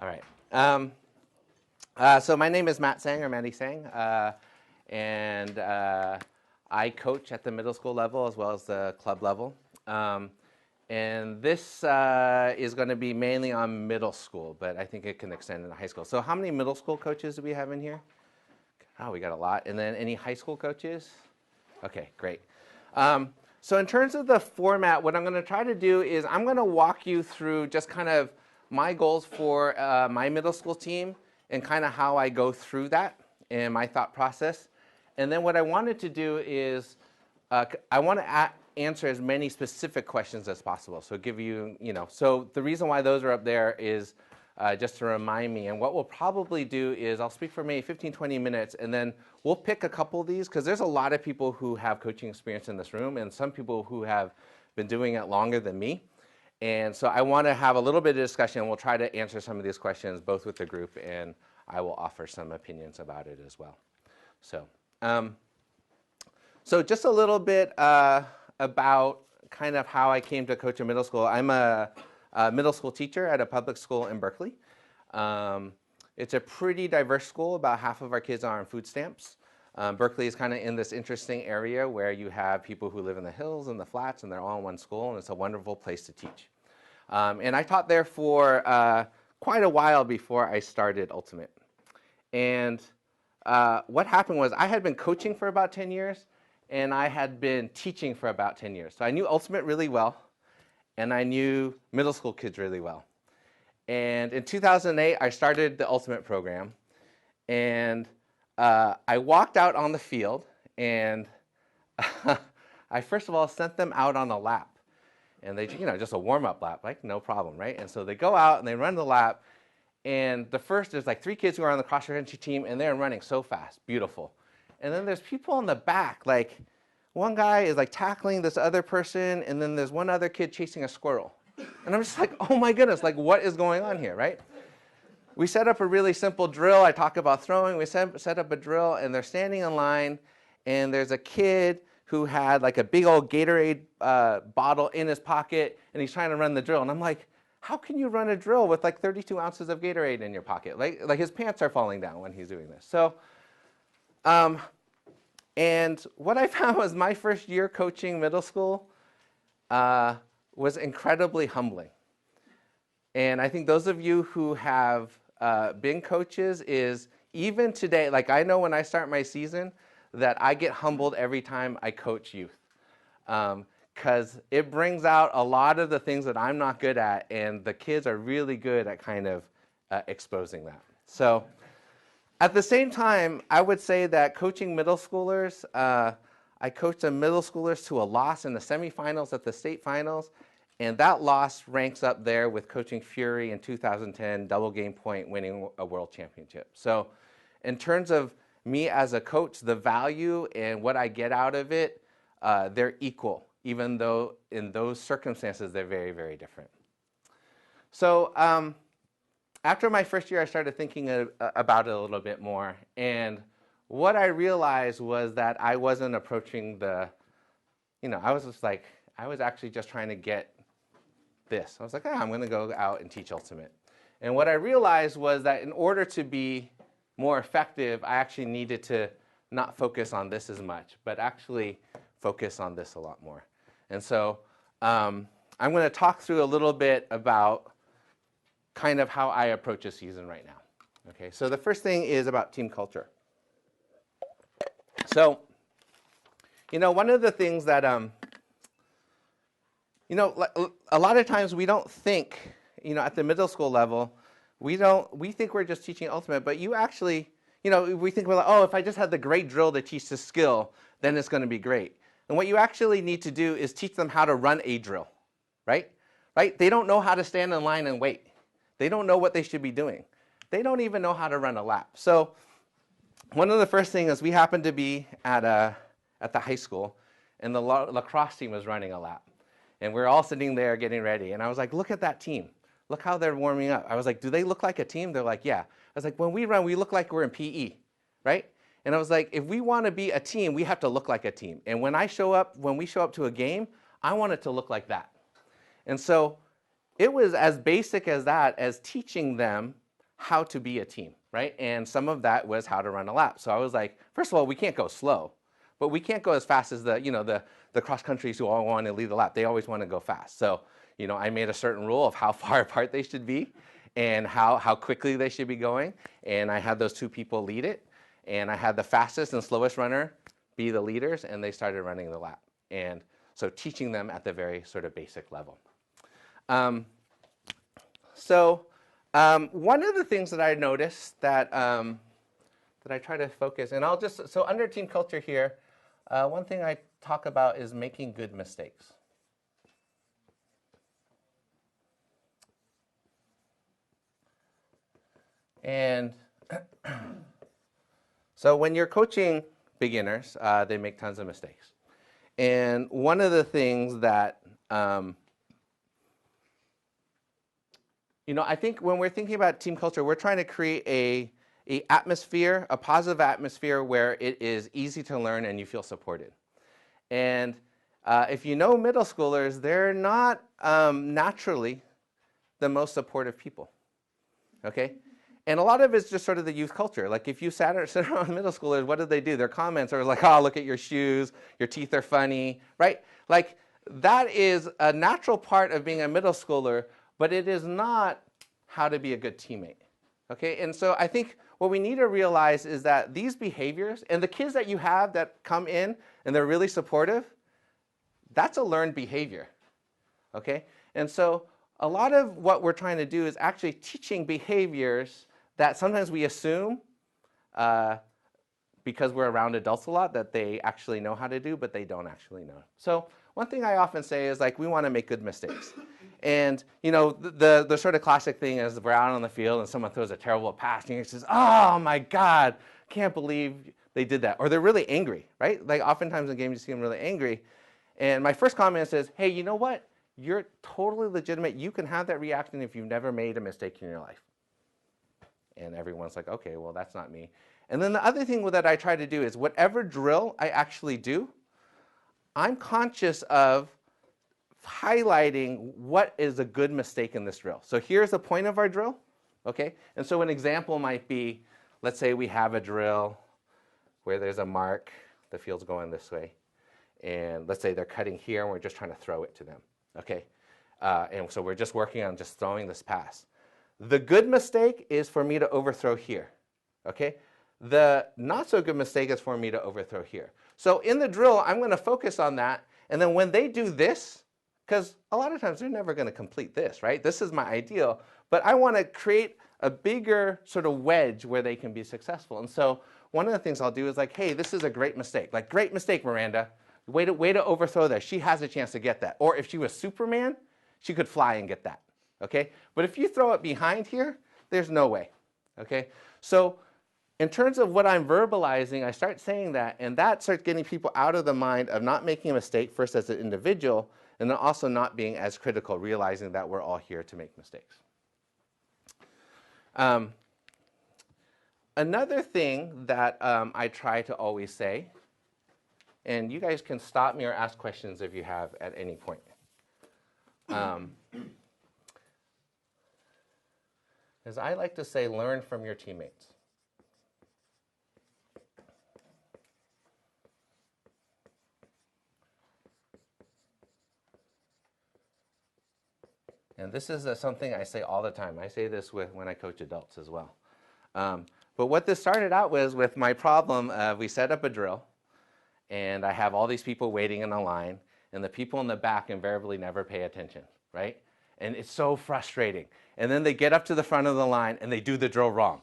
All right. So my name is Matt Tsang, or Matty Tsang, and I coach at the middle school level as well as the club level. And this is going to be mainly on middle school, but I think it can extend into high school. So how many middle school coaches do we have in here? Oh, we got a lot. And then any high school coaches? Okay, great. So in terms of the format, what I'm going to try to do is I'm going to walk you through just kind of my goals for my middle school team and kind of how I go through that and my thought process. And then what I wanted to do is I want to answer as many specific questions as possible. So give you, so the reason why those are up there is just to remind me. And what we'll probably do is I'll speak for maybe 15, 20 minutes, and then we'll pick a couple of these, because there's a lot of people who have coaching experience in this room, and some people who have been doing it longer than me. And so I want to have a little bit of discussion. We'll try to answer some of these questions, both with the group, and I will offer some opinions about it as well. So, so just a little bit about kind of how I came to coach in middle school. I'm a middle school teacher at a public school in Berkeley. It's a pretty diverse school. About half of our kids are on food stamps. Berkeley is kind of in this interesting area where you have people who live in the hills and the flats, and they're all in one school, and it's a wonderful place to teach. And I taught there for quite a while before I started Ultimate. And what happened was I had been coaching for about 10 years, and I had been teaching for about 10 years. So I knew Ultimate really well, and I knew middle school kids really well. And in 2008, I started the Ultimate program, and I walked out on the field, and I first of all sent them out on a lap. And they, just a warm-up lap, like no problem, right? And so they go out and they run the lap, and there's like 3 kids who are on the cross-country team, and they're running so fast, beautiful. And then there's people in the back, like one guy is like tackling this other person, and then there's one other kid chasing a squirrel. And I'm just like, oh my goodness, like what is going on here, right? We set up a really simple drill. I talk about throwing. We set up a drill, and they're standing in line, and there's a kid who had like a big old Gatorade bottle in his pocket, and he's trying to run the drill. And I'm like, how can you run a drill with like 32 ounces of Gatorade in your pocket? Like his pants are falling down when he's doing this. So, and what I found was my first year coaching middle school was incredibly humbling. And I think those of you who have been coaches is even today, like I know when I start my season that I get humbled every time I coach youth. Because it brings out a lot of the things that I'm not good at, and the kids are really good at kind of exposing that. So at the same time, I would say that coaching middle schoolers, I coached the middle schoolers to a loss in the semifinals at the state finals, and that loss ranks up there with coaching Fury in 2010, double game point, winning a world championship. So in terms of me as a coach, the value and what I get out of it, they're equal, even though in those circumstances, they're very, very different. So after my first year, I started thinking about it a little bit more. And what I realized was that I wasn't approaching I was actually just trying to get this. I was like, I'm going to go out and teach Ultimate. And what I realized was that in order to be more effective, I actually needed to not focus on this as much, but actually focus on this a lot more. And so I'm going to talk through a little bit about kind of how I approach a season right now. Okay, so the first thing is about team culture. So, one of the things that, a lot of times we don't think, at the middle school level, we think we're just teaching Ultimate, but you actually, we think we're like, oh, if I just had the great drill to teach this skill, then it's going to be great. And what you actually need to do is teach them how to run a drill, right? Right? They don't know how to stand in line and wait. They don't know what they should be doing. They don't even know how to run a lap. So one of the first things is we happened to be at the high school, and the lacrosse team was running a lap. And we're all sitting there getting ready. And I was like, look at that team. Look how they're warming up. I was like, do they look like a team? They're like, yeah. I was like, when we run, we look like we're in PE, right? And I was like, if we want to be a team, we have to look like a team. And when we show up to a game, I want it to look like that. And so it was as basic as that, as teaching them how to be a team, right? And some of that was how to run a lap. So I was like, first of all, we can't go slow, but we can't go as fast as the cross countries who all want to lead the lap. They always want to go fast. So, I made a certain rule of how far apart they should be and how quickly they should be going. And I had those two people lead it. And I had the fastest and slowest runner be the leaders, and they started running the lap. And so teaching them at the very sort of basic level. One of the things that I noticed that I try to focus, and so under team culture here, one thing I talk about is making good mistakes. And so when you're coaching beginners, they make tons of mistakes. And one of the things that, I think when we're thinking about team culture, we're trying to create a positive atmosphere where it is easy to learn and you feel supported. And if you know middle schoolers, they're not naturally the most supportive people, okay? And a lot of it's just sort of the youth culture. Like if you sit around middle schoolers, what do? Their comments are like, oh, look at your shoes, your teeth are funny, right? Like that is a natural part of being a middle schooler, but it is not how to be a good teammate, okay? And so I think what we need to realize is that these behaviors, and the kids that you have that come in and they're really supportive, that's a learned behavior, okay? And so a lot of what we're trying to do is actually teaching behaviors that sometimes we assume because we're around adults a lot that they actually know how to do, but they don't actually know. So one thing I often say is like, we want to make good mistakes. And the sort of classic thing is we're out on the field and someone throws a terrible pass and he says, oh my God, can't believe they did that. Or they're really angry, right? Like oftentimes in games you see them really angry. And my first comment is, hey, you know what? You're totally legitimate. You can have that reaction if you've never made a mistake in your life. And everyone's like, okay, well, that's not me. And then the other thing that I try to do is whatever drill I actually do, I'm conscious of highlighting what is a good mistake in this drill. So here's the point of our drill, okay? And so an example might be, let's say we have a drill where there's a mark, the field's going this way, and let's say they're cutting here and we're just trying to throw it to them, okay? And so we're just working on just throwing this pass. The good mistake is for me to overthrow here, okay? The not so good mistake is for me to overthrow here. So in the drill, I'm going to focus on that, and then when they do this, because a lot of times they're never going to complete this, right? This is my ideal, but I want to create a bigger sort of wedge where they can be successful. And so one of the things I'll do is like, hey, this is a great mistake. Like, great mistake, Miranda. Way to overthrow that. She has a chance to get that. Or if she was Superman, she could fly and get that, okay? But if you throw it behind here, there's no way, okay? So in terms of what I'm verbalizing, I start saying that, and that starts getting people out of the mind of not making a mistake first as an individual, and then also not being as critical, realizing that we're all here to make mistakes. Another thing that I try to always say, and you guys can stop me or ask questions if you have at any point. Is I like to say, learn from your teammates. And this is something I say all the time. I say this when I coach adults as well. But what this started out with my problem, we set up a drill, and I have all these people waiting in a line, and the people in the back invariably never pay attention, right? And it's so frustrating. And then they get up to the front of the line, and they do the drill wrong.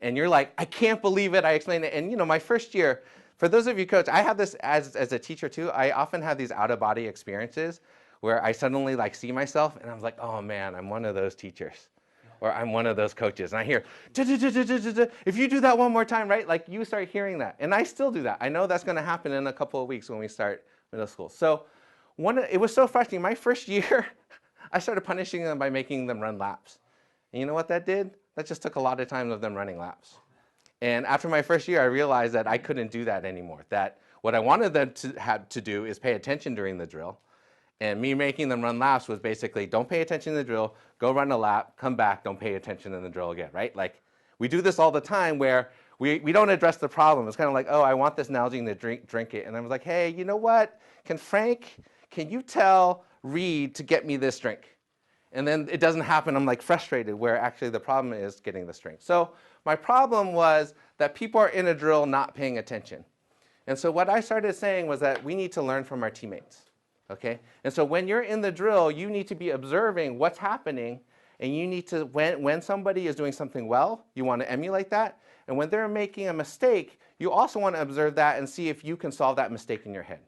And you're like, I can't believe it. I explained it. And my first year, for those of you coach, I have this as a teacher too. I often have these out-of-body experiences where I suddenly see myself, and I'm like, oh man, I'm one of those teachers. Or I'm one of those coaches. And I hear, if you do that one more time, right? Like you start hearing that. And I still do that. I know that's going to happen in a couple of weeks when we start middle school. So it was so frustrating. My first year, I started punishing them by making them run laps. And you know what that did? That just took a lot of time of them running laps. And after my first year, I realized that I couldn't do that anymore. That what I wanted them to do is pay attention during the drill. And me making them run laps was basically, don't pay attention to the drill, go run a lap, come back, don't pay attention to the drill again, right? Like, we do this all the time where we don't address the problem. It's kind of like, oh, I want this Nalgene to drink it. And I was like, hey, you know what? Can you tell Reed to get me this drink? And then it doesn't happen. I'm like frustrated, where actually the problem is getting this drink. So my problem was that people are in a drill not paying attention. And so what I started saying was that we need to learn from our teammates. Okay? And so when you're in the drill, you need to be observing what's happening, and you need to, when somebody is doing something well, you want to emulate that. And when they're making a mistake, you also want to observe that and see if you can solve that mistake in your head.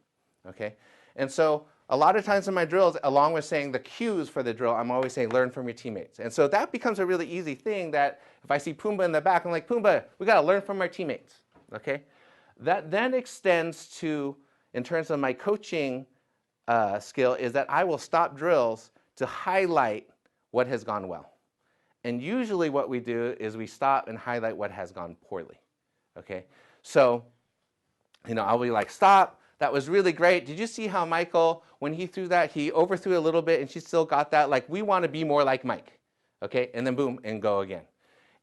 Okay? And so a lot of times in my drills, along with saying the cues for the drill, I'm always saying learn from your teammates. And so that becomes a really easy thing that if I see Pumbaa in the back, I'm like, Pumbaa, we got to learn from our teammates. Okay? That then extends to, in terms of my coaching skill, is that I will stop drills to highlight what has gone well. And usually what we do is we stop and highlight what has gone poorly. Okay? So, I'll be like, stop. That was really great. Did you see how Michael, when he threw that, he overthrew a little bit and she still got that? Like, we want to be more like Mike. Okay? And then boom, and go again.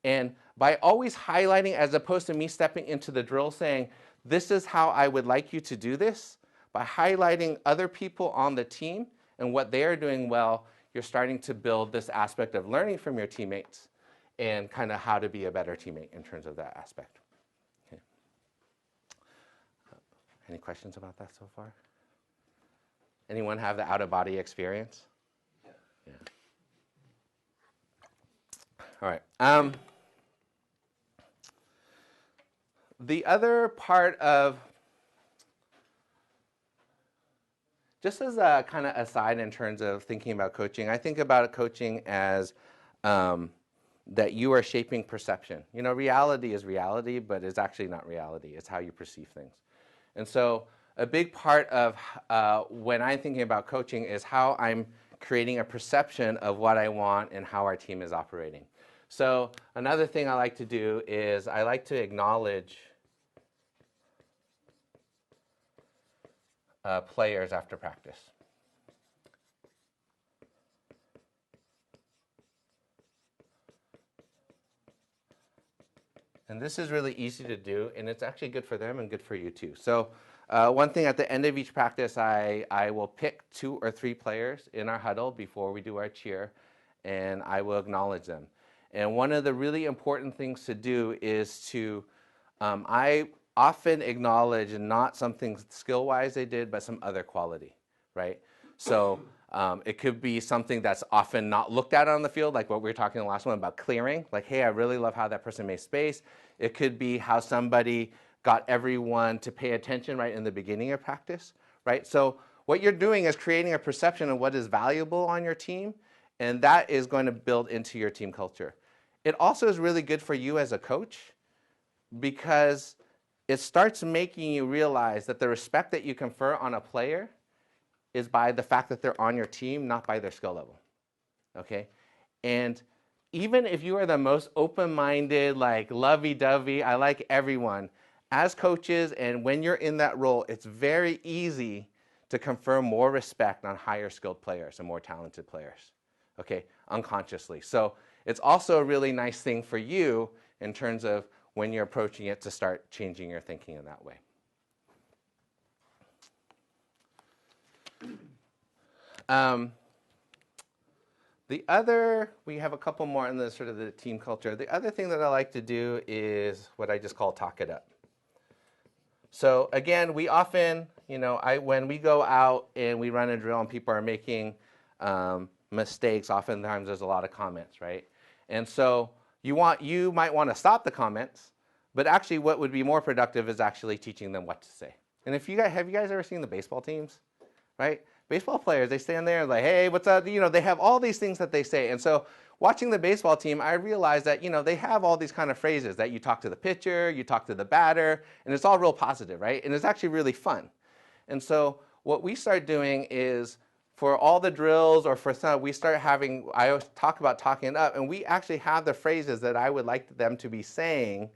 And by always highlighting, as opposed to me stepping into the drill saying, this is how I would like you to do this, by highlighting other people on the team and what they are doing well, you're starting to build this aspect of learning from your teammates and kind of how to be a better teammate in terms of that aspect. Okay. Any questions about that so far? Anyone have the out-of-body experience? Yeah. All right. The other part of, just as a kind of aside in terms of thinking about coaching, I think about coaching as that you are shaping perception. Reality is reality, but it's actually not reality. It's how you perceive things. And so a big part of when I'm thinking about coaching is how I'm creating a perception of what I want and how our team is operating. So another thing I like to do is I like to acknowledge players after practice. And this is really easy to do, and it's actually good for them and good for you too. So one thing at the end of each practice, I will pick 2 or 3 players in our huddle before we do our cheer, and I will acknowledge them. And one of the really important things to do is to, I often acknowledge not something skill-wise they did, but some other quality, right? So it could be something that's often not looked at on the field, like what we were talking in the last one about clearing. Like, hey, I really love how that person made space. It could be how somebody got everyone to pay attention right in the beginning of practice, right? So what you're doing is creating a perception of what is valuable on your team, and that is going to build into your team culture. It also is really good for you as a coach because it starts making you realize that the respect that you confer on a player is by the fact that they're on your team, not by their skill level, okay? And even if you are the most open-minded, like lovey-dovey, I like everyone, as coaches and when you're in that role, it's very easy to confer more respect on higher skilled players and more talented players, okay, unconsciously. So it's also a really nice thing for you in terms of when you're approaching it to start changing your thinking in that way. We have a couple more in the sort of the team culture. The other thing that I like to do is what I just call talk it up. So again, we often, when we go out and we run a drill and people are making mistakes, oftentimes there's a lot of comments, right? And so you might want to stop the comments, but actually what would be more productive is actually teaching them what to say. And have you guys ever seen the baseball teams, right? Baseball players, they stand there and like, hey, what's up? They have all these things that they say. And so watching the baseball team, I realized that, they have all these kind of phrases that you talk to the pitcher, you talk to the batter, and it's all real positive, right? And it's actually really fun. And so what we start doing is for all the drills or for some, I always talk about talking it up, and we actually have the phrases that I would like them to be saying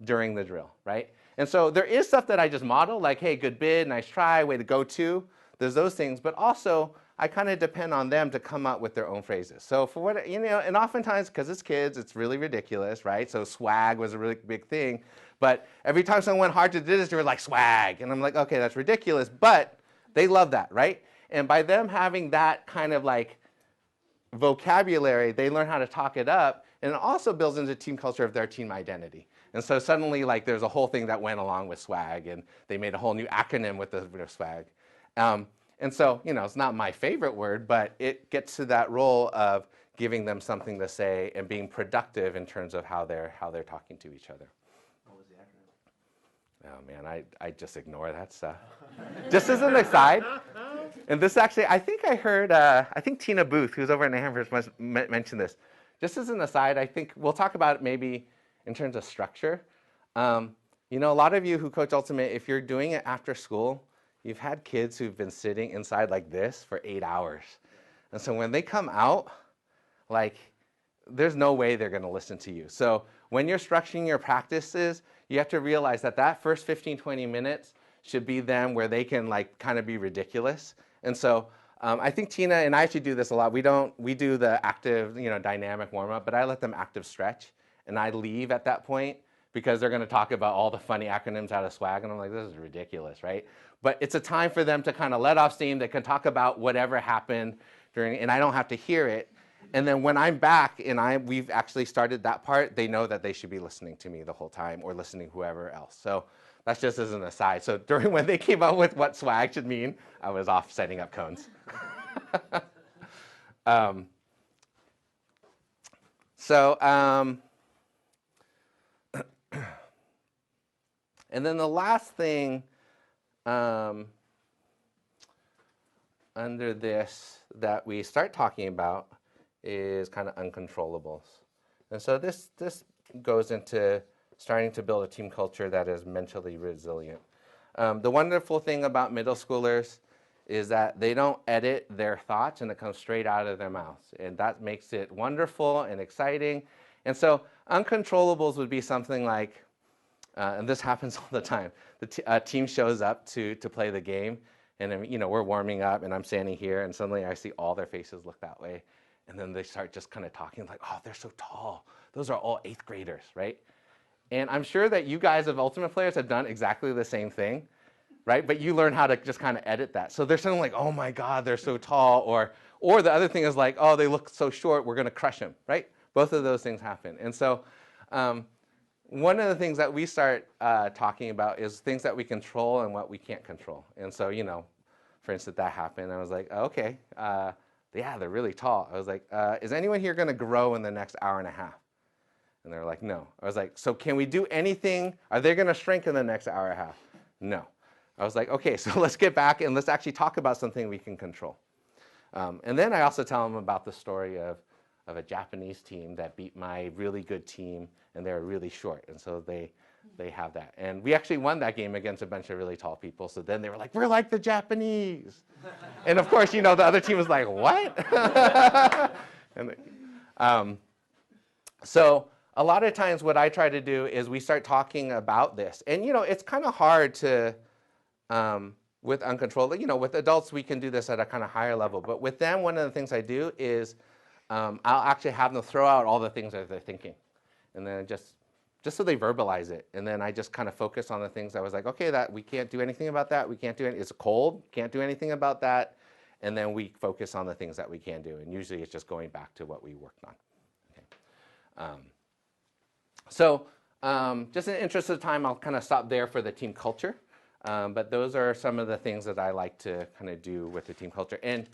during the drill, right? And so there is stuff that I just model, like, hey, good bid, nice try, way to go to. there's those things, but also I kind of depend on them to come up with their own phrases. So for what, and oftentimes, because it's kids, it's really ridiculous, right? So swag was a really big thing. But every time someone went hard to do this, they were like, swag. And I'm like, okay, that's ridiculous. But they love that, right? And by them having that kind of like vocabulary, they learn how to talk it up. And it also builds into team culture of their team identity. And so suddenly, like, there's a whole thing that went along with swag. And they made a whole new acronym with the swag. And so, it's not my favorite word, but it gets to that role of giving them something to say and being productive in terms of how they're talking to each other. What was the acronym? Oh man, I just ignore that stuff. Just as an aside, and this actually, I think I heard, I think Tina Booth, who's over in Amherst, mentioned this. Just as an aside, I think we'll talk about it maybe in terms of structure. A lot of you who coach Ultimate, if you're doing it after school, you've had kids who've been sitting inside like this for 8 hours. And so when they come out, like, there's no way they're going to listen to you. So when you're structuring your practices, you have to realize that that first 15, 20 minutes should be them where they can like kind of be ridiculous. And so I think Tina, and I actually do this a lot, we do the active, dynamic warm-up, but I let them active stretch. And I leave at that point because they're going to talk about all the funny acronyms out of swag. And I'm like, this is ridiculous, right? But it's a time for them to kind of let off steam. They can talk about whatever happened during, and I don't have to hear it. And then when I'm back and we've actually started that part, they know that they should be listening to me the whole time or listening to whoever else. So that's just as an aside. So during when they came up with what swag should mean, I was off setting up cones. And then the last thing under this that we start talking about is kind of uncontrollables. And so this goes into starting to build a team culture that is mentally resilient. The wonderful thing about middle schoolers is that they don't edit their thoughts and it comes straight out of their mouths. And that makes it wonderful and exciting. And so uncontrollables would be something like, and this happens all the time, the team shows up to play the game, and then, we're warming up, and I'm standing here, and suddenly I see all their faces look that way. And then they start just kind of talking like, oh, they're so tall. Those are all 8th graders, right? And I'm sure that you guys of Ultimate players have done exactly the same thing, right? But you learn how to just kind of edit that. So they're suddenly like, oh my God, they're so tall. Or the other thing is like, oh, they look so short, we're going to crush them, right? Both of those things happen. And so one of the things that we start talking about is things that we control and what we can't control. And so, for instance, that happened. I was like, oh, okay, yeah, they're really tall. I was like, is anyone here going to grow in the next hour and a half? And they're like, no. I was like, so can we do anything? Are they going to shrink in the next hour and a half? No. I was like, okay, so let's get back and let's actually talk about something we can control. And then I also tell them about the story of a Japanese team that beat my really good team, and they were really short. And so they have that. And we actually won that game against a bunch of really tall people. So then they were like, we're like the Japanese. And of course, the other team was like, what? So a lot of times what I try to do is we start talking about this. And, it's kind of hard to, with uncontrolled, with adults, we can do this at a kind of higher level. But with them, one of the things I do is I'll actually have them throw out all the things that they're thinking. And then just so they verbalize it. And then I just kind of focus on the things I was like, okay, that we can't do anything about that. We can't do anything. It's cold. Can't do anything about that. And then we focus on the things that we can do. And usually it's just going back to what we worked on. Okay. Just in the interest of time, I'll kind of stop there for the team culture. But those are some of the things that I like to kind of do with the team culture. And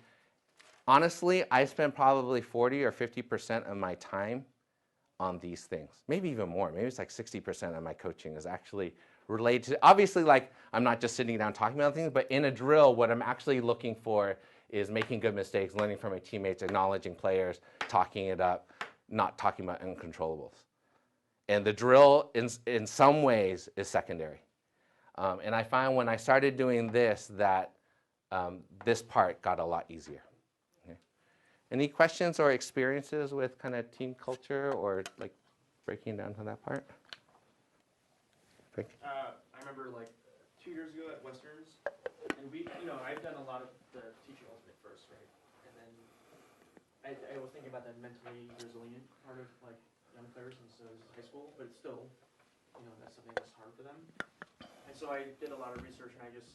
honestly, I spend probably 40 or 50% of my time on these things, maybe even more. Maybe it's like 60% of my coaching is actually related to, obviously, like, I'm not just sitting down talking about things, but in a drill, what I'm actually looking for is making good mistakes, learning from my teammates, acknowledging players, talking it up, not talking about uncontrollables. And the drill, in some ways, is secondary. And I find when I started doing this, that this part got a lot easier. Any questions or experiences with kind of team culture or like breaking down to that part? I remember like 2 years ago at Westerns, And I've done a lot of the teaching ultimate first, right? And then I was thinking about that mentally resilient part of like young players, and so this is high school, but it's still, that's something that's hard for them. And so I did a lot of research, and I just,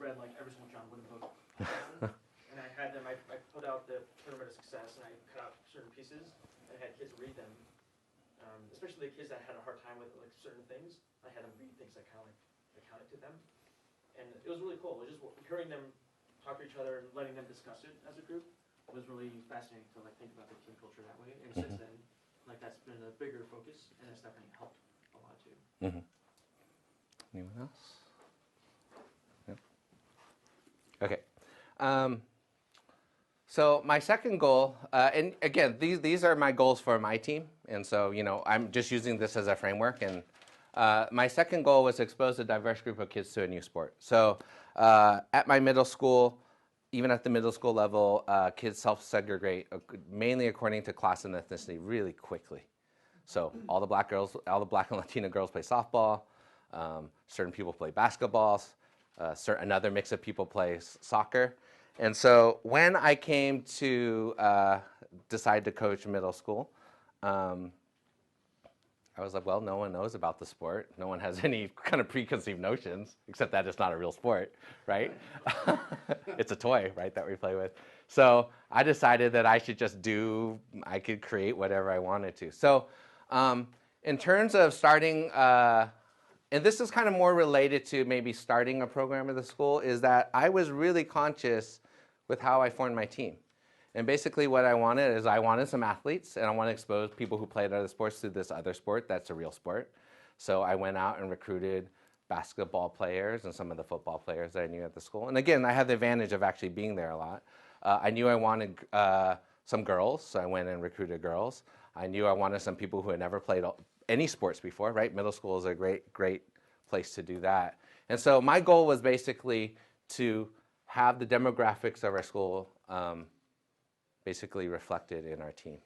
read like every single John Wooden book. And I had them, I put out the Pyramid of Success, and I cut out certain pieces, and I had kids read them. Especially the kids that had a hard time with like certain things, I had them read things that kind of like accounted to them. And it was really cool. It was just hearing them talk to each other and letting them discuss it as a group was really fascinating to like think about the team culture that way. And since then, like that's been a bigger focus, and it's definitely helped a lot too. Anyone else? No? Okay. So my second goal, and again, these are my goals for my team, and so I'm just using this as a framework. And my second goal was to expose a diverse group of kids to a new sport. So at my middle school, even at the middle school level, kids self-segregate mainly according to class and ethnicity really quickly. So all the black and Latina girls play softball. Certain people play basketball. Another mix of people play soccer. And so when I came to decide to coach middle school, I was like, well, no one knows about the sport. No one has any kind of preconceived notions, except that it's not a real sport, right? It's a toy, right, that we play with. So I decided that I could create whatever I wanted to. So in terms of starting, and this is kind of more related to maybe starting a program at the school, is that I was really conscious with how I formed my team. And basically what I wanted some athletes, and I want to expose people who played other sports to this other sport that's a real sport. So I went out and recruited basketball players and some of the football players that I knew at the school. And again, I had the advantage of actually being there a lot. I knew I wanted some girls, so I went and recruited girls. I knew I wanted some people who had never played any sports before, right? Middle school is a great place to do that. And so my goal was basically to have the demographics of our school basically reflected in our team.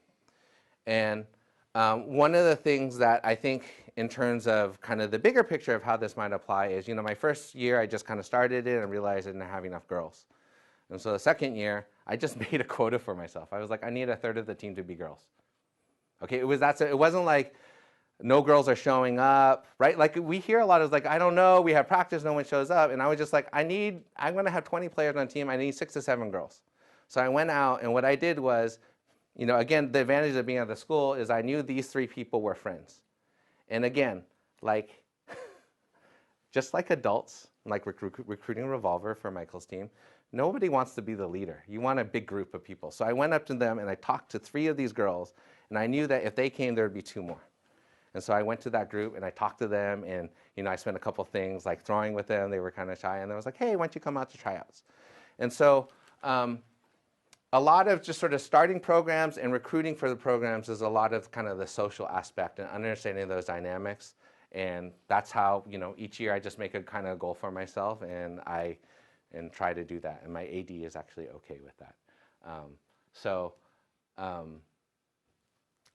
And one of the things that I think in terms of kind of the bigger picture of how this might apply is, my first year I just kind of started it and realized I didn't have enough girls. And so the second year, I just made a quota for myself. I was like, I need a third of the team to be girls. Okay, it wasn't like no girls are showing up, right? Like we hear a lot of like, I don't know, we have practice, no one shows up. And I was just like, I'm going to have 20 players on the team. I need 6 to 7 girls. So I went out, and what I did was, again, the advantage of being at the school is I knew these 3 people were friends. And again, like, just like adults, like recruiting a revolver for Michael's team, nobody wants to be the leader. You want a big group of people. So I went up to them, and I talked to 3 of these girls, and I knew that if they came, there would be 2 more. And so I went to that group, and I talked to them, and I spent a couple things like throwing with them. They were kind of shy, and I was like, hey, why don't you come out to tryouts? And so a lot of just sort of starting programs and recruiting for the programs is a lot of kind of the social aspect and understanding those dynamics. And that's how, each year I just make a kind of goal for myself, and try to do that. And my AD is actually okay with that.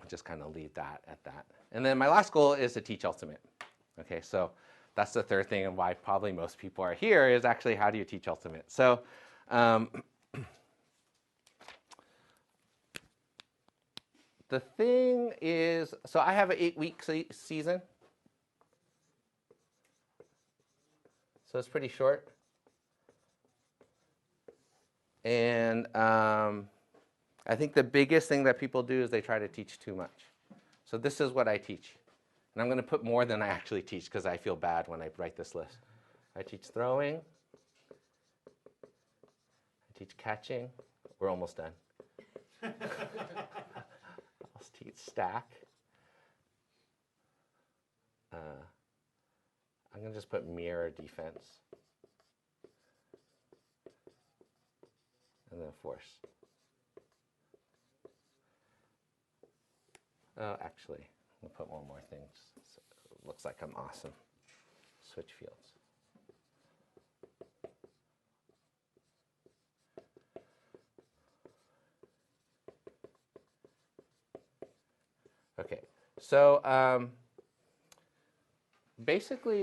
Just kind of leave that at that. And then my last goal is to teach Ultimate. Okay, so that's the third thing, and why probably most people are here is actually how do you teach Ultimate. So the thing is, so I have an 8-week season. So it's pretty short. And I think the biggest thing that people do is they try to teach too much. So this is what I teach. And I'm going to put more than I actually teach because I feel bad when I write this list. I teach throwing. I teach catching. We're almost done. I'll teach stack. I'm going to just put mirror defense. And then force. Oh, actually, I'll put one more thing. So it looks like I'm awesome. Switch fields. Okay, so basically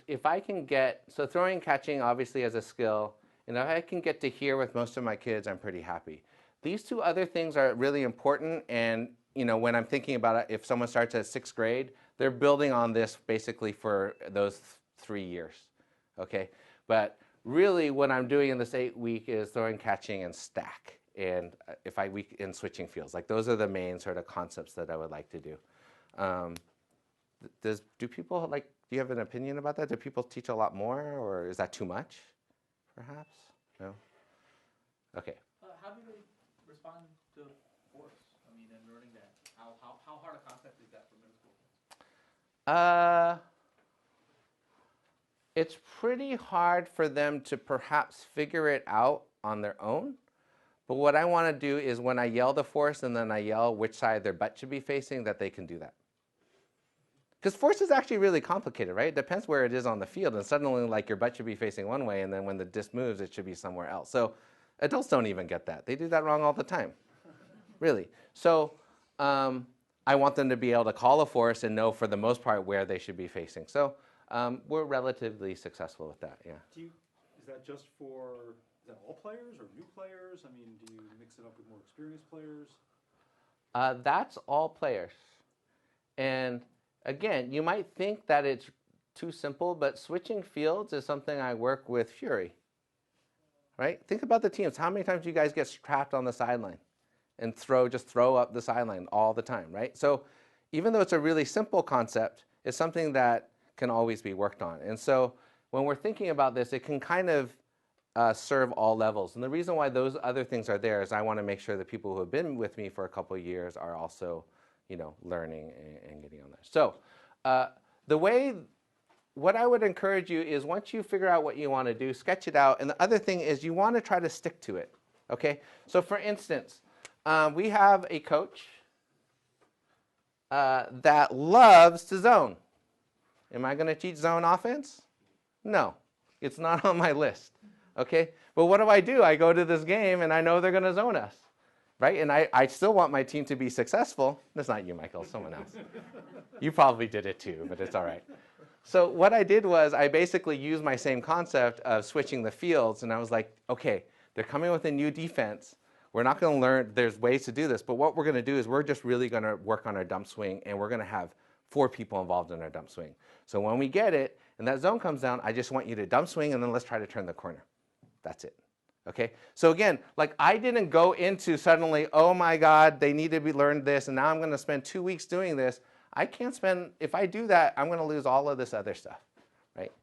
if I can get, so throwing and catching obviously as a skill, and if I can get to here with most of my kids, I'm pretty happy. These two other things are really important, and when I'm thinking about it, if someone starts at 6th grade, they're building on this basically for those 3 years, okay? But really what I'm doing in this 8-week is throwing, catching, and stack, and if I week in switching fields. Like those are the main sort of concepts that I would like to do. Do people do you have an opinion about that? Do people teach a lot more, or is that too much, perhaps? No? Okay. How do they respond to force? I mean, and learning that. How hard a concept is that for middle school kids? It's pretty hard for them to perhaps figure it out on their own. But what I want to do is when I yell the force and then I yell which side their butt should be facing, that they can do that. Because force is actually really complicated, right? It depends where it is on the field, and suddenly like your butt should be facing one way, and then when the disc moves, it should be somewhere else. So adults don't even get that. They do that wrong all the time, really. So I want them to be able to call a force and know for the most part where they should be facing. So we're relatively successful with that, yeah. Is that just for, is that all players or new players? I mean, do you mix it up with more experienced players? That's all players. And again, you might think that it's too simple, but switching fields is something I work with Fury, right? Think about the teams. How many times do you guys get trapped on the sideline and just throw up the sideline all the time, right? So even though it's a really simple concept, it's something that can always be worked on. And so when we're thinking about this, it can kind of serve all levels. And the reason why those other things are there is I want to make sure that people who have been with me for a couple of years are also learning and getting on there. So what I would encourage you is once you figure out what you want to do, sketch it out. And the other thing is you want to try to stick to it, okay? So for instance, we have a coach that loves to zone. Am I going to teach zone offense? No, it's not on my list, okay? But what do? I go to this game and I know they're going to zone us. Right? And I still want my team to be successful. That's not you, Michael, someone else. You probably did it too, but it's all right. So what I did was I basically used my same concept of switching the fields, and I was like, okay, they're coming with a new defense. We're not going to learn, there's ways to do this, but what we're going to do is we're just really going to work on our dump swing, and we're going to have 4 people involved in our dump swing. So when we get it, and that zone comes down, I just want you to dump swing, and then let's try to turn the corner. That's it. Okay, so again, like I didn't go into suddenly, oh my God, they need to learn this, and now I'm going to spend 2 weeks doing this. I can't spend, if I do that, I'm going to lose all of this other stuff, right?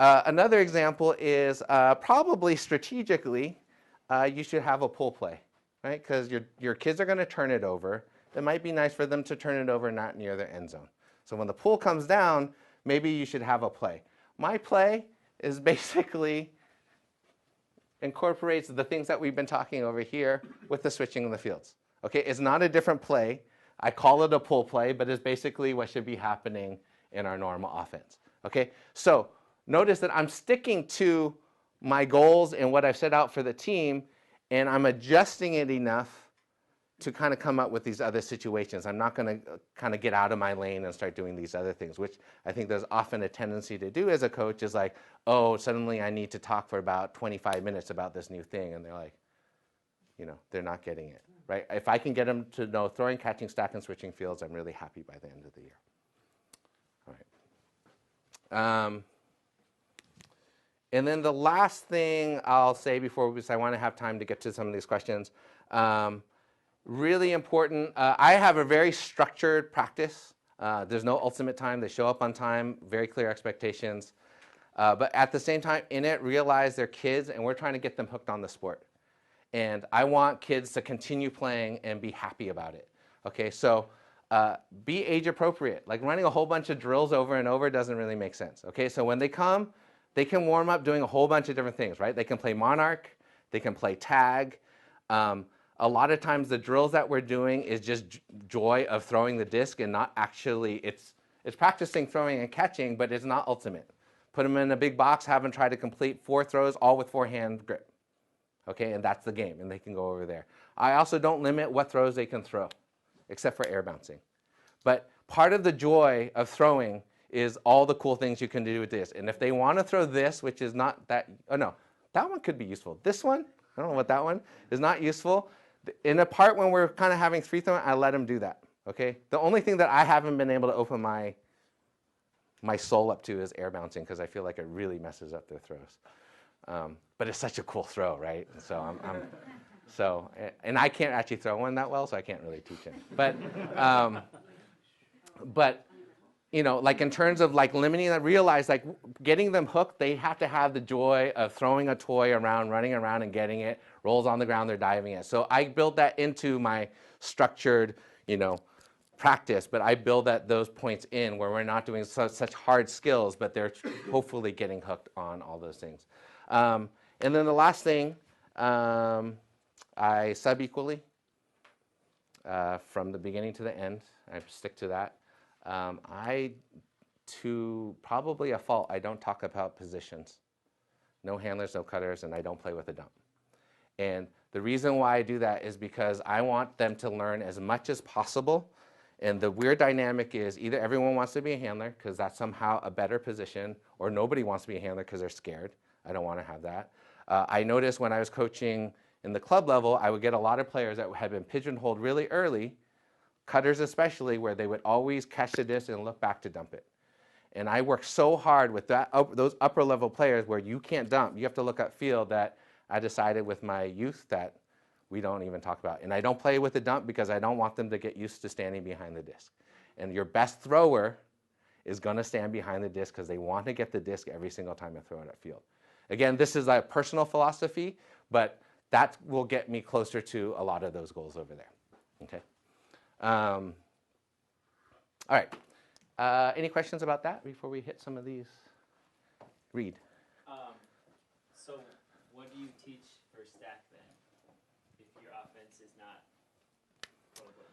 Another example is probably strategically, you should have a pull play, right? Because your kids are going to turn it over. It might be nice for them to turn it over not near the end zone. So when the pull comes down, maybe you should have a play. My play is basically incorporates the things that we've been talking over here with the switching of the fields. Okay, it's not a different play. I call it a pull play, but it's basically what should be happening in our normal offense. Okay, so notice that I'm sticking to my goals and what I've set out for the team, and I'm adjusting it enough to kind of come up with these other situations. I'm not going to kind of get out of my lane and start doing these other things, which I think there's often a tendency to do as a coach is like, oh, suddenly I need to talk for about 25 minutes about this new thing. And they're like, they're not getting it, right? If I can get them to know throwing, catching, stack, and switching fields, I'm really happy by the end of the year. All right. And then the last thing I'll say because I want to have time to get to some of these questions. Really important. I have a very structured practice. There's no ultimate time. They show up on time, very clear expectations. But at the same time, in it, realize they're kids, and we're trying to get them hooked on the sport. And I want kids to continue playing and be happy about it. Okay, so be age appropriate. Like running a whole bunch of drills over and over doesn't really make sense. Okay, so when they come, they can warm up doing a whole bunch of different things, right? They can play Monarch, they can play tag. A lot of times the drills that we're doing is just joy of throwing the disc and not actually, it's practicing throwing and catching, but it's not ultimate. Put them in a big box, have them try to complete 4 throws, all with 4-hand grip. Okay, and that's the game, and they can go over there. I also don't limit what throws they can throw, except for air bouncing. But part of the joy of throwing is all the cool things you can do with this. And if they want to throw this, which is not that, oh no, that one could be useful. This one, I don't know what that one is not useful. In a part when we're kind of having free throw, I let them do that. Okay. The only thing that I haven't been able to open my soul up to is air bouncing because I feel like it really messes up their throws. But it's such a cool throw, right? So and I can't actually throw one that well, so I can't really teach it. But you know, like in terms of like limiting that, realize like getting them hooked, they have to have the joy of throwing a toy around, running around and getting it, rolls on the ground, they're diving it. So I build that into my structured, you know, practice, but I build those points in where we're not doing such hard skills, but they're hopefully getting hooked on all those things. And then the last thing, I sub equally from the beginning to the end. I stick to that. To probably a fault, I don't talk about positions. No handlers, no cutters, and I don't play with a dump. And the reason why I do that is because I want them to learn as much as possible. And the weird dynamic is either everyone wants to be a handler because that's somehow a better position, or nobody wants to be a handler because they're scared. I don't want to have that. I noticed when I was coaching in the club level, I would get a lot of players that had been pigeonholed really early, cutters especially, where they would always catch the disc and look back to dump it. And I worked so hard with those upper level players where you can't dump, you have to look upfield, that I decided with my youth that we don't even talk about. And I don't play with the dump because I don't want them to get used to standing behind the disc. And your best thrower is going to stand behind the disc because they want to get the disc every single time I throw it upfield. Again, this is a personal philosophy, but that will get me closer to a lot of those goals over there. Okay. All right. Any questions about that before we hit some of these? Read. So what do you teach for stack then, if your offense is not quote-unquote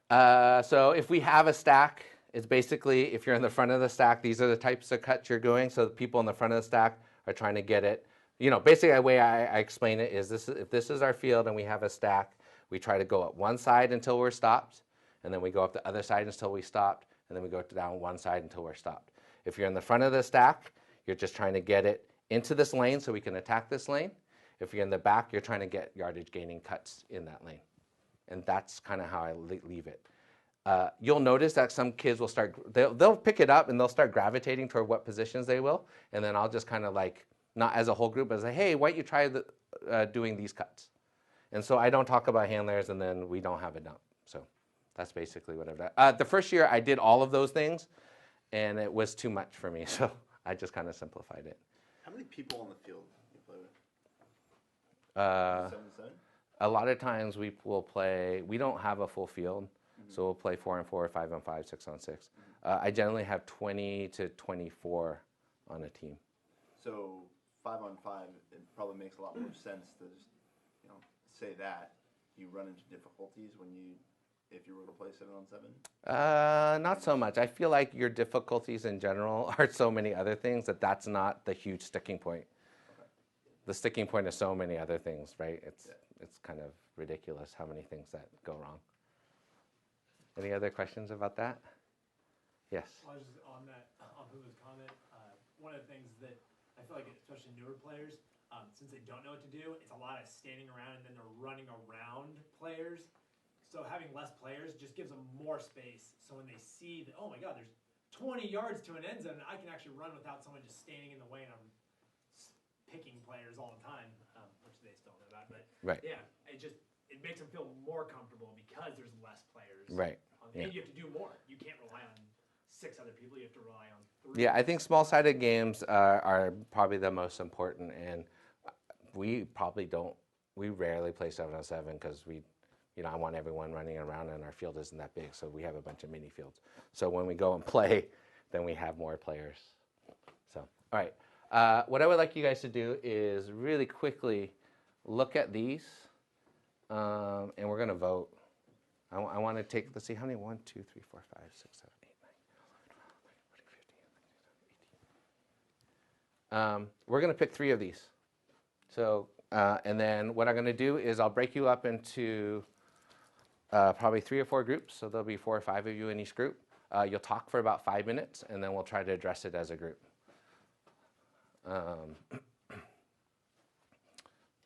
normal? So if we have a stack, it's basically if you're in the front of the stack, these are the types of cuts you're doing. So the people in the front of the stack are trying to get it. You know, basically the way I explain it is this: if this is our field and we have a stack, we try to go up one side until we're stopped, and then we go up the other side until we stopped, and then we go down one side until we're stopped. If you're in the front of the stack, you're just trying to get it into this lane so we can attack this lane. If you're in the back, you're trying to get yardage gaining cuts in that lane. And that's kind of how I leave it. You'll notice that some kids will they'll pick it up and they'll start gravitating toward what positions they will. And then I'll just kind of like, not as a whole group, but say, hey, why don't you try doing these cuts? And so I don't talk about handlers and then we don't have a dump. So that's basically what I've done. The first year I did all of those things and it was too much for me. So I just kind of simplified it. How many people on the field you play with? 7-7? A lot of times we will play, we don't have a full field, so we'll play 4-on-4, 5-on-5, 6-on-6. I generally have 20 to 24 on a team. So 5-on-5, it probably makes a lot more sense to just, say that. You run into difficulties if you were to play 7-on-7? Not so much. I feel like your difficulties in general are so many other things that's not the huge sticking point. Okay. The sticking point is so many other things, right? It's kind of ridiculous how many things that go wrong. Any other questions about that? Yes. I was just on that, on Hulu's comment. One of the things that I feel like, especially newer players, since they don't know what to do, it's a lot of standing around and then they're running around players. So having less players just gives them more space. So when they see that, oh my God, there's 20 yards to an end zone, I can actually run without someone just standing in the way, and I'm picking players all the time, which they still know that. But right. Yeah, it makes them feel more comfortable because there's less players. Right. And you have to do more. You can't rely on 6 other people. You have to rely on 3. Yeah, I think small-sided games are probably the most important, and we rarely play 7-on-7 because I want everyone running around and our field isn't that big, so we have a bunch of mini fields. So when we go and play, then we have more players. So, all right. What I would like you guys to do is really quickly look at these, and we're going to vote. I want to take, let's see, how many? 1, 2, 3, 4, 5, 6, 7, 8, 9, 12, 13, 14, 15. We're going to pick 3 of these. So, and then what I'm going to do is I'll break you up into probably 3 or 4 groups. So there'll be 4 or 5 of you in each group. You'll talk for about 5 minutes, and then we'll try to address it as a group.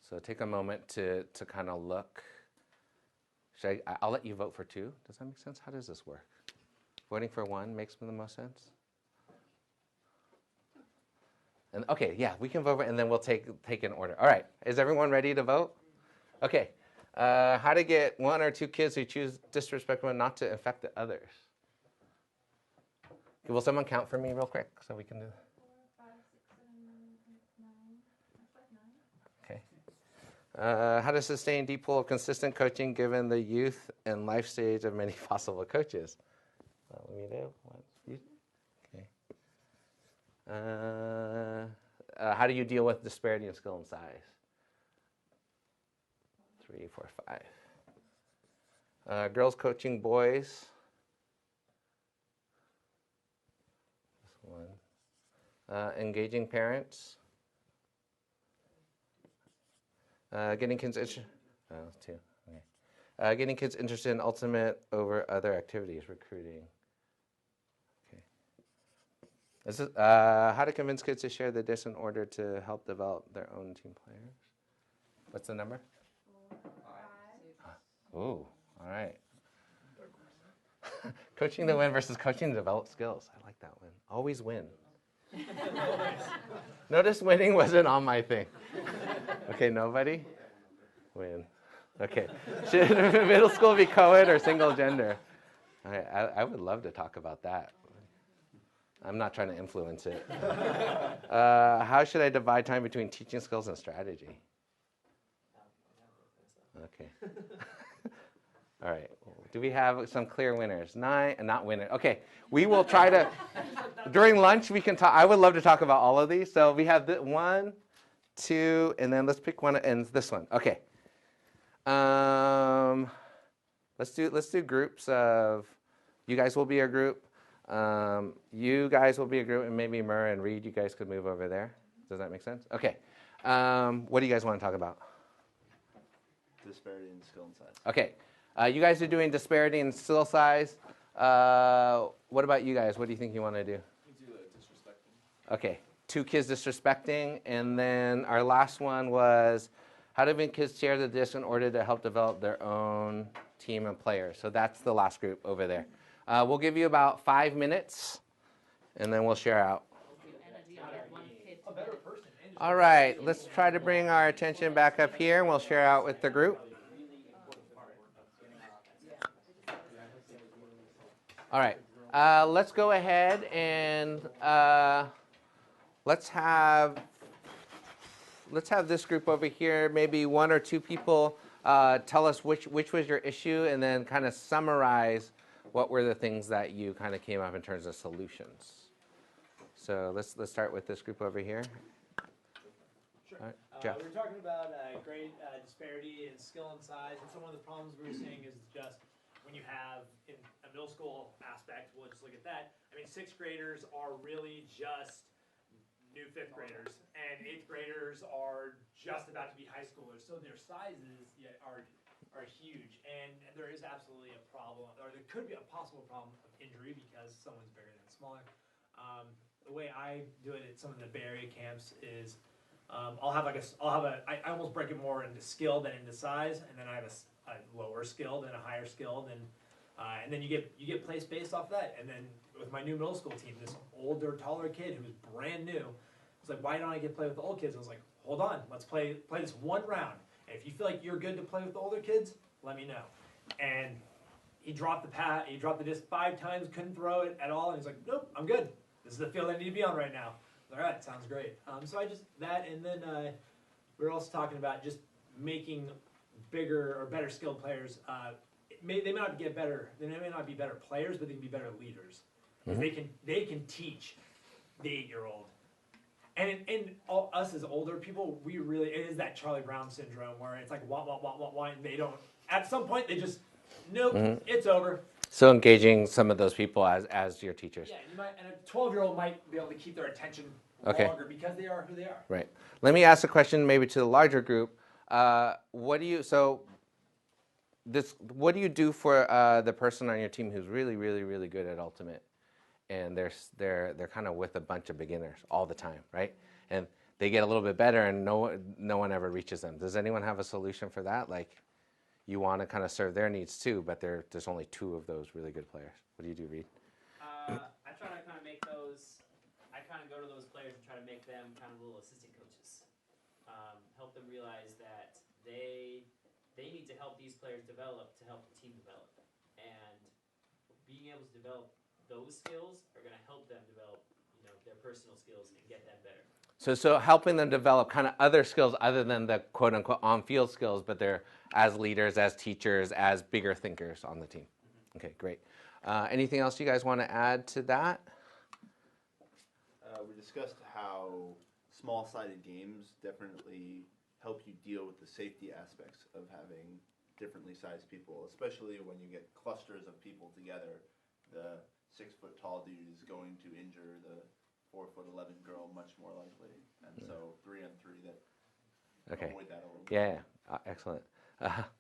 So take a moment to kind of look. I'll let you vote for 2. Does that make sense? How does this work? Voting for 1 makes the most sense? And okay, yeah, we can vote, and then we'll take an order. All right, is everyone ready to vote? Okay. How to get 1 or 2 kids who choose disrespectful not to affect the others? Okay, will someone count for me real quick so we can do? 4, 5, 6, 7, 8, 9. That's like 9. Okay. How to sustain deep pool of consistent coaching given the youth and life stage of many possible coaches? Let me do. Okay. How do you deal with disparity in skill and size? 3, 4, 5. Girls coaching boys. This one. Engaging parents. Getting kids interested. Oh, 2. Okay. Getting kids interested in ultimate over other activities. Recruiting. Okay. This is how to convince kids to share the disc in order to help develop their own team players. What's the number? 4, 5. Ooh, all right. Coaching to win versus coaching to develop skills. I like that one. Always win. Notice winning wasn't on my thing. Okay, nobody? Win. Okay. Should middle school be co-ed or single gender? I would love to talk about that. I'm not trying to influence it. How should I divide time between teaching skills and strategy? Okay. All right. Do we have some clear winners? 9, not winner. Okay. We will try to, during lunch, we can talk. I would love to talk about all of these. So we have 1, 2, and then let's pick one, and this one. Okay. Let's do groups of, you guys will be a group. You guys will be a group, and maybe Murr and Reed, you guys could move over there. Does that make sense? Okay. What do you guys want to talk about? Disparity in skill and size. Okay. You guys are doing disparity in skill size. What about you guys? What do you think you want to do? We do disrespecting. Okay. 2 kids disrespecting. And then our last one was how to make kids share the disc in order to help develop their own team and players. So that's the last group over there. We'll give you about 5 minutes, and then we'll share out. All right. Let's try to bring our attention back up here, and we'll share out with the group. All right, let's go ahead and let's have this group over here. Maybe 1 or 2 people tell us which was your issue, and then kind of summarize what were the things that you kind of came up in terms of solutions. So let's start with this group over here. Sure. All right, Jeff. We were talking about grade disparity in skill and size, and so one of the problems we were seeing is just when you have in a middle school aspect, we'll just look at that. I mean, 6th graders are really just new 5th graders, and 8th graders are just about to be high schoolers. So their sizes are huge, and there is absolutely a problem, or there could be a possible problem of injury because someone's bigger than smaller. The way I do it at some of the Bay Area camps is I almost break it more into skill than into size, and then I have a lower skilled and a higher skilled, and then you get placed based off that. And then with my new middle school team, this older, taller kid who was brand new, was like, why don't I get to play with the old kids? I was like, hold on, let's play this 1 round. And if you feel like you're good to play with the older kids, let me know. And he dropped the disc 5 times, couldn't throw it at all, and he's like, nope, I'm good. This is the field I need to be on right now. All right, sounds great. So I just that, and then we were also talking about just making bigger or better skilled players. They may not get better. They may not be better players, but they can be better leaders. Mm-hmm. They can teach the 8-year-old. And us as older people, it is that Charlie Brown syndrome where it's like wah, and they don't. At some point, they just nope, it's over. So engaging some of those people as your teachers. Yeah, and a 12-year-old might be able to keep their attention longer because they are who they are. Right. Let me ask a question maybe to the larger group. So what do you do for the person on your team who's really, really, really good at Ultimate, and they're kind of with a bunch of beginners all the time, right? And they get a little bit better, and no one ever reaches them. Does anyone have a solution for that? Like, you want to kind of serve their needs too, but there's only 2 of those really good players. What do you do, Reed? I try to kind of make those. I kind of go to those players and try to make them kind of little assistant coaches. Help them realize that they need to help these players develop to help the team develop, and being able to develop those skills are going to help them develop, their personal skills and get them better. So helping them develop kind of other skills other than the quote unquote on-field skills, but they're as leaders, as teachers, as bigger thinkers on the team. Okay, great. Anything else you guys want to add to that? We discussed how small-sided games definitely help you deal with the safety aspects of having differently sized people, especially when you get clusters of people together. The 6-foot-tall dude is going to injure the 4'11" girl much more likely, and so 3-on-3 that avoid that a little bit. Yeah, excellent.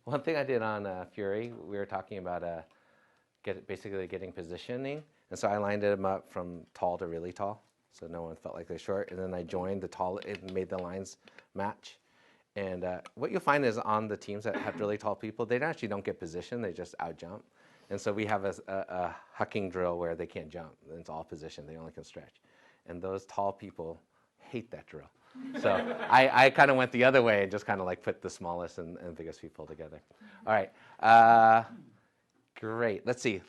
One thing I did on Fury, we were talking about basically getting positioning, and so I lined them up from tall to really tall, so no one felt like they're short, and then I joined the tall and made the lines match. And what you'll find is on the teams that have really tall people, they actually don't get position, they just out jump. And so we have a hucking drill where they can't jump, and it's all position, they only can stretch. And those tall people hate that drill. So I kind of went the other way and just kind of like put the smallest and biggest people together. All right, great. Let's see.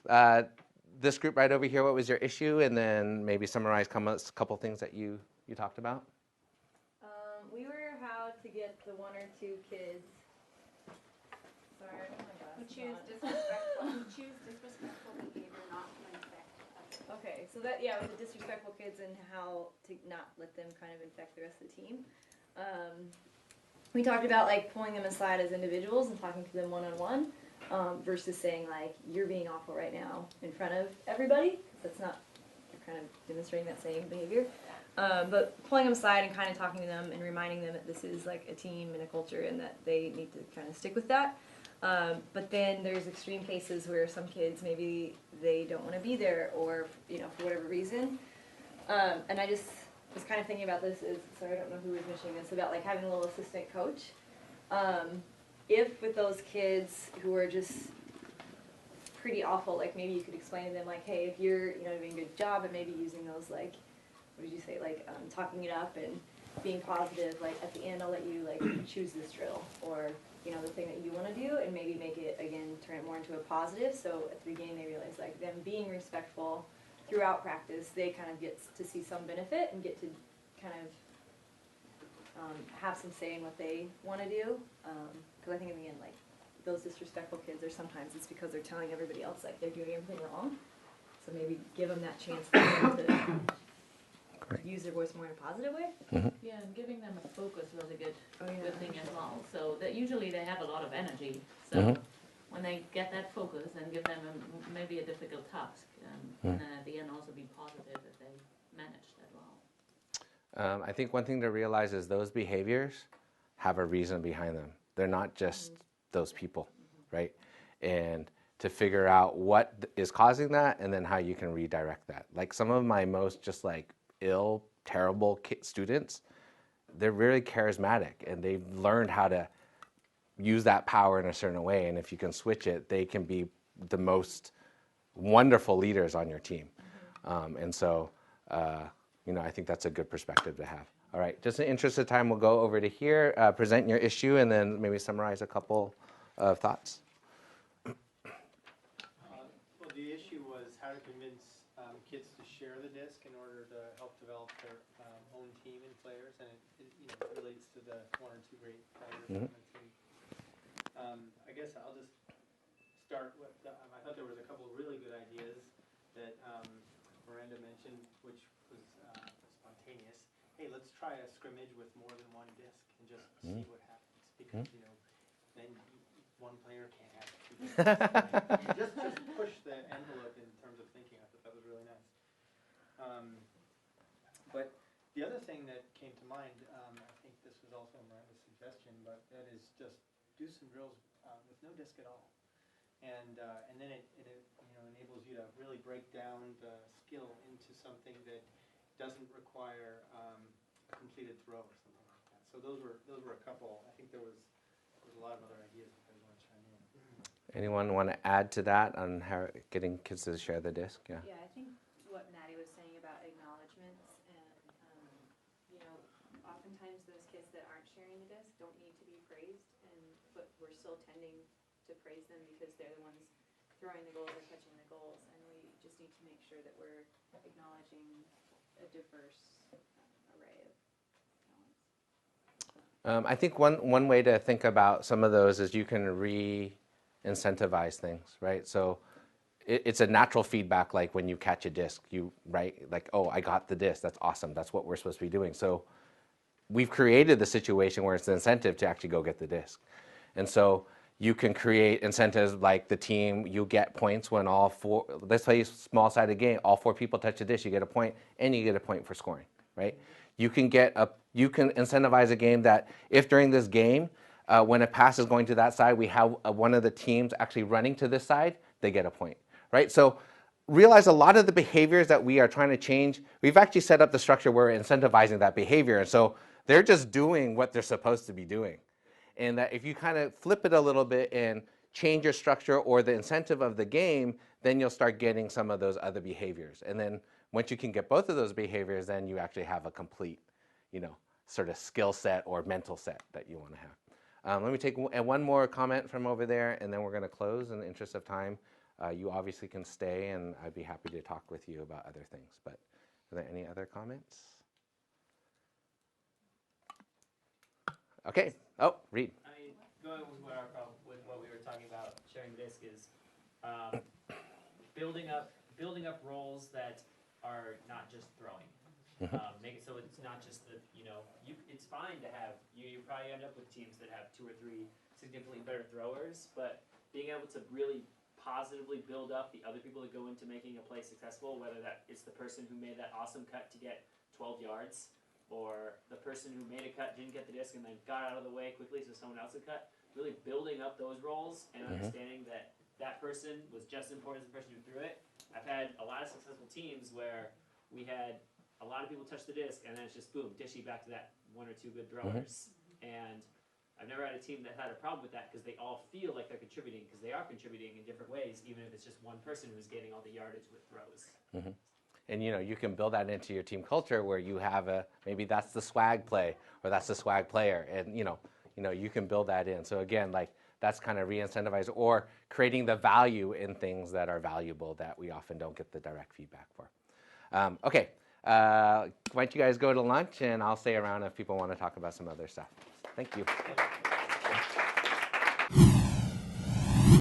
This group right over here, what was your issue? And then maybe summarize a couple things that you talked about. We were how to get the 1 or 2 kids. Sorry, oh my gosh. Who choose disrespectful behavior not to infect others. Okay, so that, with the disrespectful kids and how to not let them kind of infect the rest of the team. We talked about like pulling them aside as individuals and talking to them one-on-one versus saying like, you're being awful right now in front of everybody. That's not, you're kind of demonstrating that same behavior. But pulling them aside and kind of talking to them and reminding them that this is like a team and a culture and that they need to kind of stick with that. But then there's extreme cases where some kids, maybe they don't want to be there or, for whatever reason. And I just was kind of thinking about this sorry, I don't know who was mentioning this, about like having a little assistant coach. If with those kids who are just pretty awful, like maybe you could explain to them like, hey, if you're, doing a good job at maybe using those like, what did you say, like talking it up and being positive, like at the end I'll let you like choose this drill or the thing that you want to do and maybe make it again turn it more into a positive. So at the beginning they realize like them being respectful throughout practice, they kind of get to see some benefit and get to kind of have some say in what they want to do. Because I think in the end, like those disrespectful kids are sometimes it's because they're telling everybody else like they're doing everything wrong. So maybe give them that chance to use their voice more in a positive way. Mm-hmm. Yeah, and giving them a focus was a good Yeah. thing as well. So that usually they have a lot of energy. So when they get that focus and give them maybe a difficult task, and then at the end also be positive if they manage that well. I think one thing to realize is those behaviors have a reason behind them. They're not just those people, right? And to figure out what is causing that and then how you can redirect that. Like some of my most just like ill, terrible students, they're really charismatic and they've learned how to use that power in a certain way. And if you can switch it, they can be the most wonderful leaders on your team. And so, I think that's a good perspective to have. All right, just in the interest of time, we'll go over to here, present your issue, and then maybe summarize a couple of thoughts. Well, the issue was how to convince kids to share the disc in order to help develop their own team and players, and it relates to the 1 or 2 great players on the team. I guess I'll just start with, I thought there was a couple of really good ideas that Miranda mentioned, which was spontaneous. Hey, let's try a scrimmage with more than 1 disc and just see what happens, because, then one player can't have 2 discs. just push the envelope in terms of thinking. I thought that was really nice. But the other thing that came to mind, I think this was also Miranda's suggestion, but that is just do some drills with no disc at all. and then it enables you to really break down the skill into something that doesn't require a completed throw or something like that. So those were a couple. I think there was a lot of other ideas if you want to chime in. Anyone want to add to that on how getting kids to share the disc? Yeah. Yeah, I think what Maddie was saying about acknowledgments and, oftentimes those kids that aren't sharing the disc don't need to be praised, but we're still tending to praise them because they're the ones throwing the goals or catching the goals, and we just need to make sure that we're acknowledging a diverse array of talents. I think one way to think about some of those is you can incentivize things, right? So it's a natural feedback, like when you catch a disc, like, oh, I got the disc, that's awesome, that's what we're supposed to be doing. So we've created the situation where it's an incentive to actually go get the disc. And so you can create incentives like the team, you get points when let's play a small-sided game, all 4 people touch the disc, you get a point, and you get a point for scoring, right? You can incentivize a game that if during this game, when a pass is going to that side, we have one of the teams actually running to this side, they get a point, right? So realize a lot of the behaviors that we are trying to change, we've actually set up the structure where we're incentivizing that behavior. And so they're just doing what they're supposed to be doing. And that if you kind of flip it a little bit and change your structure or the incentive of the game, then you'll start getting some of those other behaviors. And then once you can get both of those behaviors, then you actually have a complete, sort of skill set or mental set that you want to have. Let me take one more comment from over there, and then we're going to close in the interest of time. You obviously can stay, and I'd be happy to talk with you about other things. But are there any other comments? Okay. Oh, Reed. I mean, going with what we were talking about, sharing the disc is building up roles that are not just throwing. Make it so it's not just it's fine to have you probably end up with teams that have 2 or 3 significantly better throwers, but being able to really positively build up the other people that go into making a play successful, whether that it's the person who made that awesome cut to get 12 yards, or the person who made a cut, didn't get the disc, and then got out of the way quickly so someone else would cut. Really building up those roles and understanding that that person was just as important as the person who threw it. I've had a lot of successful teams where we had a lot of people touch the disc, and then it's just boom, dishy back to that 1 or 2 good throwers. And I've never had a team that had a problem with that because they all feel like they're contributing, because they are contributing in different ways, even if it's just one person who's getting all the yardage with throws. And you can build that into your team culture where you have maybe that's the swag play or that's the swag player, and you can build that in. So again, like that's kind of re-incentivize or creating the value in things that are valuable that we often don't get the direct feedback for. Okay, why don't you guys go to lunch, and I'll stay around if people want to talk about some other stuff. Thank you.